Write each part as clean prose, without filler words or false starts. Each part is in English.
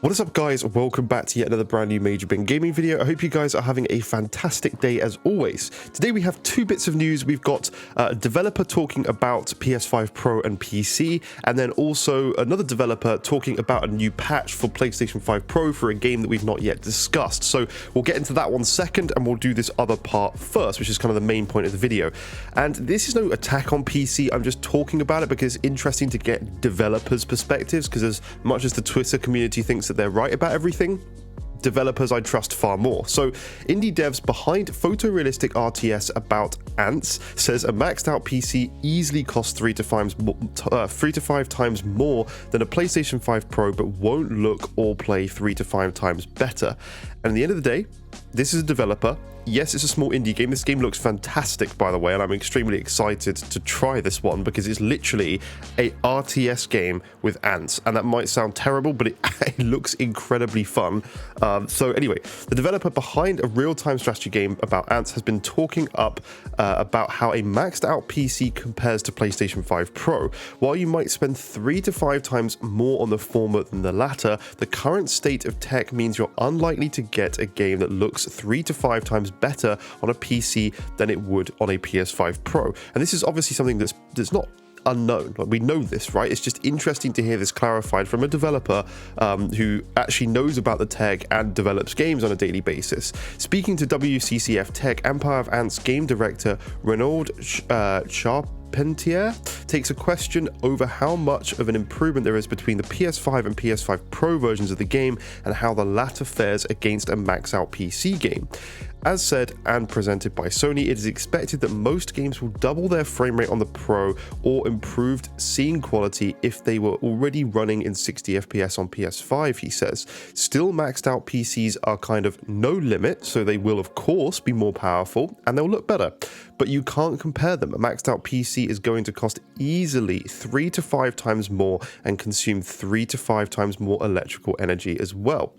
What is up, guys? Welcome back to yet another brand new Major Bin Gaming video. I hope you guys are having a fantastic day as always. Today we have two bits of news. We've got a developer talking about PS5 Pro and PC, and then also another developer talking about a new patch for PlayStation 5 Pro for a game that we've not yet discussed. So we'll get into that one second, and we'll do this other part first, which is kind of the main point of the video. And this is no attack on PC. I'm just talking about it because it's interesting to get developers' perspectives, because as much as the Twitter community thinks that they're right about everything, developers I trust far more. So indie devs behind photorealistic RTS about ants says a maxed out PC easily costs 3 to 5 times more than a PlayStation 5 Pro, but won't look or play 3 to 5 times better. And at the end of the day, this is a developer. Yes, it's a small indie game. This game looks fantastic, by the way, and I'm extremely excited to try this one because it's literally a RTS game with ants, and that might sound terrible, but it looks incredibly fun. So anyway, the developer behind a real-time strategy game about ants has been talking up about how a maxed out PC compares to PlayStation 5 Pro. While you might spend 3 to 5 times more on the former than the latter, the current state of tech means you're unlikely to get a game that looks 3 to 5 times better on a PC than it would on a PS5 Pro. And this is obviously something that's not unknown. Like, we know this, right? It's just interesting to hear this clarified from a developer who actually knows about the tech and develops games on a daily basis. Speaking to WCCF Tech, Empire of Ants game director Renaud Charpentier takes a question over how much of an improvement there is between the PS5 and PS5 Pro versions of the game and how the latter fares against a max out PC game. As said and presented by Sony, it is expected that most games will double their frame rate on the Pro or improved scene quality if they were already running in 60 FPS on PS5, he says. Still, maxed out PCs are kind of no limit, so they will of course be more powerful and they'll look better. But you can't compare them. A maxed out PC is going to cost easily 3 to 5 times more and consume 3 to 5 times more electrical energy as well.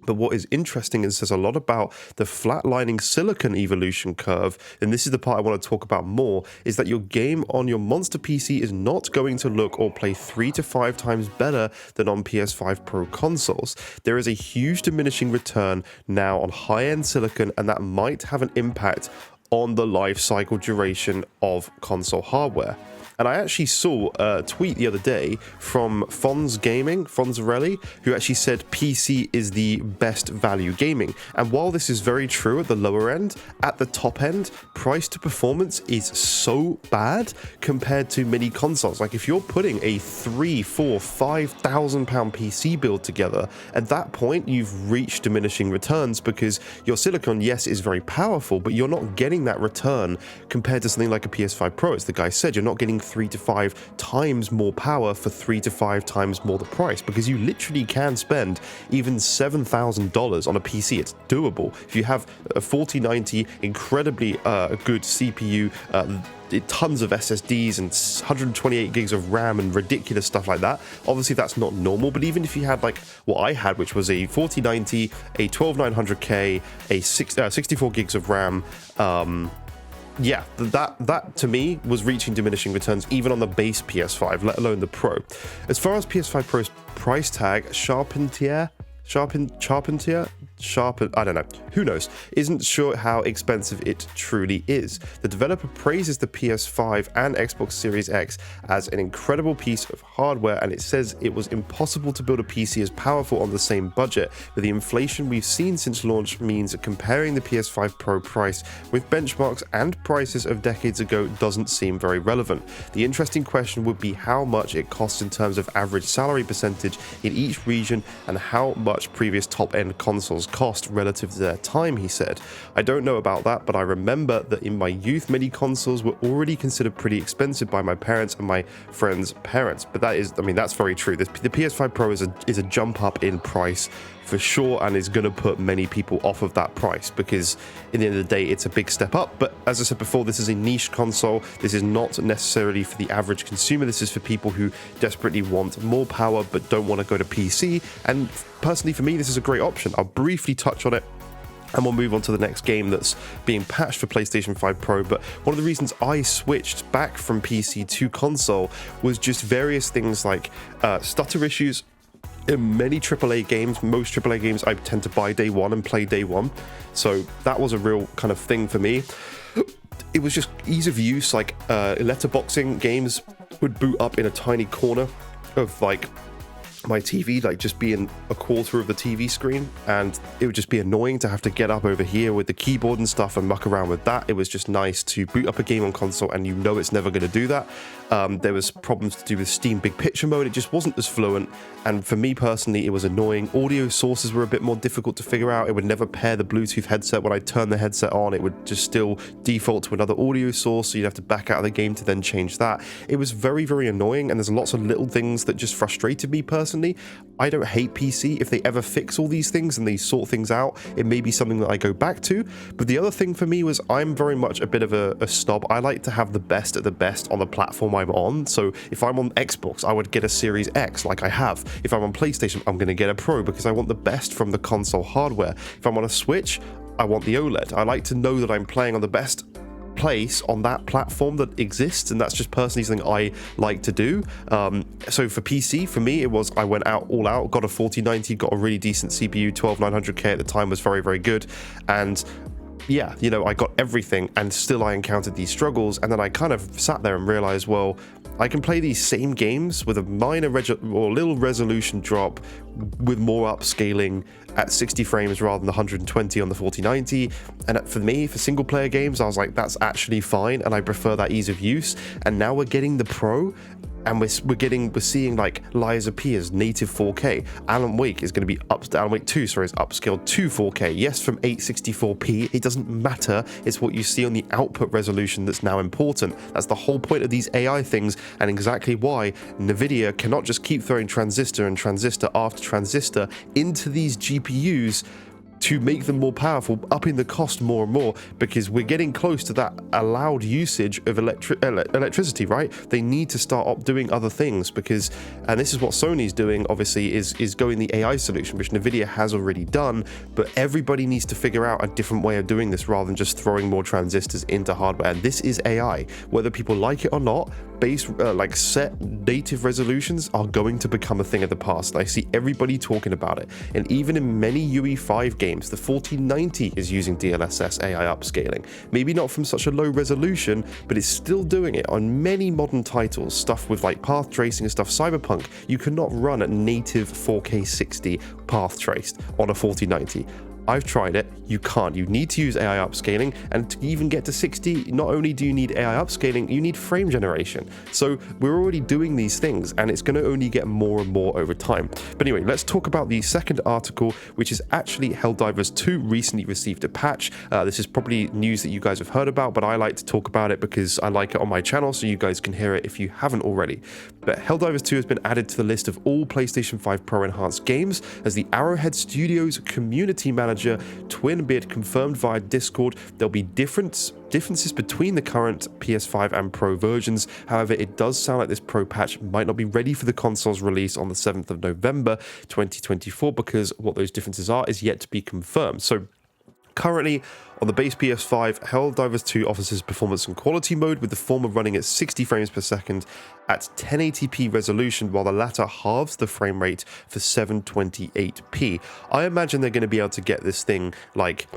But what is interesting and says a lot about the flatlining silicon evolution curve, and this is the part I want to talk about more, is that your game on your monster PC is not going to look or play 3 to 5 times better than on PS5 Pro consoles. There is a huge diminishing return now on high-end silicon, and that might have an impact on the life cycle duration of console hardware. And I actually saw a tweet the other day from Fonzarelli, who actually said PC is the best value gaming. And while this is very true at the lower end, at the top end, price to performance is so bad compared to many consoles. Like, if you're putting a £3,000, £4,000, £5,000 PC build together, at that point you've reached diminishing returns because your silicon, yes, is very powerful, but you're not getting that return compared to something like a PS5 Pro. As the guy said, you're not getting 3 to 5 times more power for 3 to 5 times more the price, because you literally can spend even $7,000 on a PC. It's doable. If you have a 4090 incredibly good CPU, tons of SSDs and 128 gigs of RAM and ridiculous stuff like that. Obviously that's not normal, but even if you had like what I had, which was a 4090, a 12900K, a 64 gigs of RAM, yeah, that to me was reaching diminishing returns even on the base PS5, let alone the Pro. As far as PS5 Pro's price tag, I don't know, who knows, isn't sure how expensive it truly is. The developer praises the PS5 and Xbox Series X as an incredible piece of hardware, and it says it was impossible to build a PC as powerful on the same budget, but the inflation we've seen since launch means that comparing the PS5 Pro price with benchmarks and prices of decades ago doesn't seem very relevant. The interesting question would be how much it costs in terms of average salary percentage in each region and how much previous top-end consoles cost relative to their time, he said. I don't know about that, but I remember that in my youth many consoles were already considered pretty expensive by my parents and my friends' parents. But that is, I mean, that's very true. The PS5 Pro is a jump up in price for sure, and is going to put many people off of that price because in the end of the day it's a big step up. But as I said before, this is a niche console. This is not necessarily for the average consumer. This is for people who desperately want more power but don't want to go to PC, and personally for me this is a great option. I'll briefly touch on it and we'll move on to the next game that's being patched for PlayStation 5 Pro. But one of the reasons I switched back from PC to console was just various things like stutter issues In many AAA games, most AAA games, I tend to buy day one and play day one. So that was a real kind of thing for me. It was just ease of use, like letterboxing games would boot up in a tiny corner of like my TV, like just being a quarter of the TV screen, and it would just be annoying to have to get up over here with the keyboard and stuff and muck around with that. It was just nice to boot up a game on console and you know it's never going to do that. There was problems to do with Steam Big Picture mode. It just wasn't as fluent, and for me personally it was annoying. Audio sources were a bit more difficult to figure out. It would never pair the Bluetooth headset. When I turned the headset on, it would just still default to another audio source, so you'd have to back out of the game to then change that. It was very, very annoying, and there's lots of little things that just frustrated me personally. I don't hate PC. If they ever fix all these things and they sort things out, it may be something that I go back to. But the other thing for me was I'm very much a bit of a snob. I like to have the best at the best on the platform I'm on. So if I'm on Xbox, I would get a Series X like I have. If I'm on PlayStation, I'm going to get a Pro because I want the best from the console hardware. If I'm on a Switch, I want the OLED. I like to know that I'm playing on the best place on that platform that exists, and that's just personally something I like to do. So for PC, for me, it was I went all out, got a 4090, got a really decent CPU, 12900K at the time was very, very good, and yeah, you know, I got everything, and still I encountered these struggles, and then I kind of sat there and realized, well, I can play these same games with a minor or little resolution drop with more upscaling at 60 frames rather than the 120 on the 4090. And for me, for single player games, I was like, that's actually fine, and I prefer that ease of use. And now we're getting the Pro, and we're seeing like Lies of P as native 4K. Alan Wake is going to be Alan Wake 2, sorry, is upscaled to 4K. Yes, from 864p. It doesn't matter. It's what you see on the output resolution that's now important. That's the whole point of these AI things, and exactly why Nvidia cannot just keep throwing transistor and transistor after transistor into these GPUs to make them more powerful, upping the cost more and more, because we're getting close to that allowed usage of electricity, right? They need to start doing other things, because, and this is what Sony's doing, obviously, is going the AI solution, which Nvidia has already done, but everybody needs to figure out a different way of doing this rather than just throwing more transistors into hardware. And this is AI. Whether people like it or not, like set native resolutions are going to become a thing of the past. I see everybody talking about it, and even in many UE5 games, the 4090 is using DLSS AI upscaling. Maybe not from such a low resolution, but it's still doing it on many modern titles, stuff with like path tracing and stuff. Cyberpunk, you cannot run at native 4K 60 path traced on a 4090. I've tried it, you can't. You need to use AI upscaling, and to even get to 60, not only do you need AI upscaling, you need frame generation. So we're already doing these things, and it's going to only get more and more over time. But anyway, let's talk about the second article, which is actually Helldivers 2 recently received a patch. This is probably news that you guys have heard about, but I like to talk about it because I like it on my channel, so you guys can hear it if you haven't already. But Helldivers 2 has been added to the list of all PlayStation 5 Pro enhanced games as the Arrowhead Studios community manager Twinbeard confirmed via Discord. There'll be differences between the current PS5 and Pro versions. However, it does sound like this Pro patch might not be ready for the console's release on the 7th of November 2024, because what those differences are is yet to be confirmed. So currently, on the base PS5, Helldivers 2 offers its performance and quality mode, with the former running at 60 frames per second at 1080p resolution, while the latter halves the frame rate for 720p. I imagine they're going to be able to get this thing, like,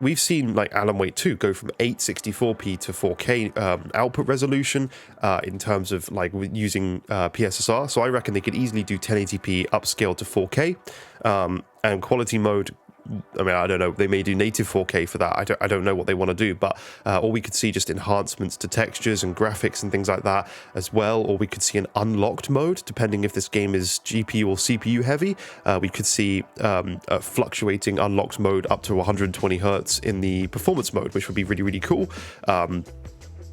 we've seen like Alan Wake 2 go from 864p to 4K output resolution in terms of like using PSSR. So I reckon they could easily do 1080p upscale to 4K, and quality mode, I mean, I don't know, they may do native 4K for that. I don't know what they want to do, but or we could see just enhancements to textures and graphics and things like that as well, or we could see an unlocked mode, depending if this game is GPU or CPU heavy. We could see a fluctuating unlocked mode up to 120 hertz in the performance mode, which would be really, really cool.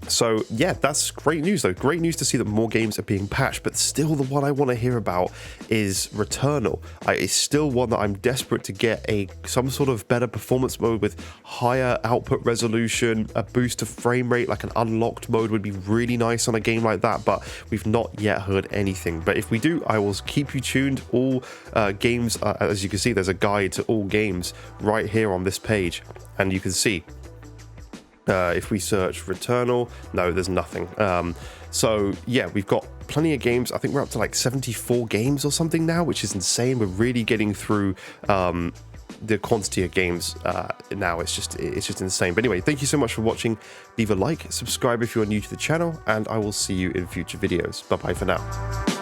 So yeah, that's great news though. Great news to see that more games are being patched, but still the one I want to hear about is Returnal. It's still one that I'm desperate to get some sort of better performance mode with higher output resolution, a boost to frame rate, like an unlocked mode would be really nice on a game like that, but we've not yet heard anything. But if we do, I will keep you tuned. All games, as you can see, there's a guide to all games right here on this page, and you can see If we search Returnal, no, there's nothing. So yeah, we've got plenty of games. I think we're up to like 74 games or something now, which is insane. We're really getting through the quantity of games now. It's just insane. But anyway, thank you so much for watching. Leave a like, subscribe if you're new to the channel, and I will see you in future videos. Bye bye for now.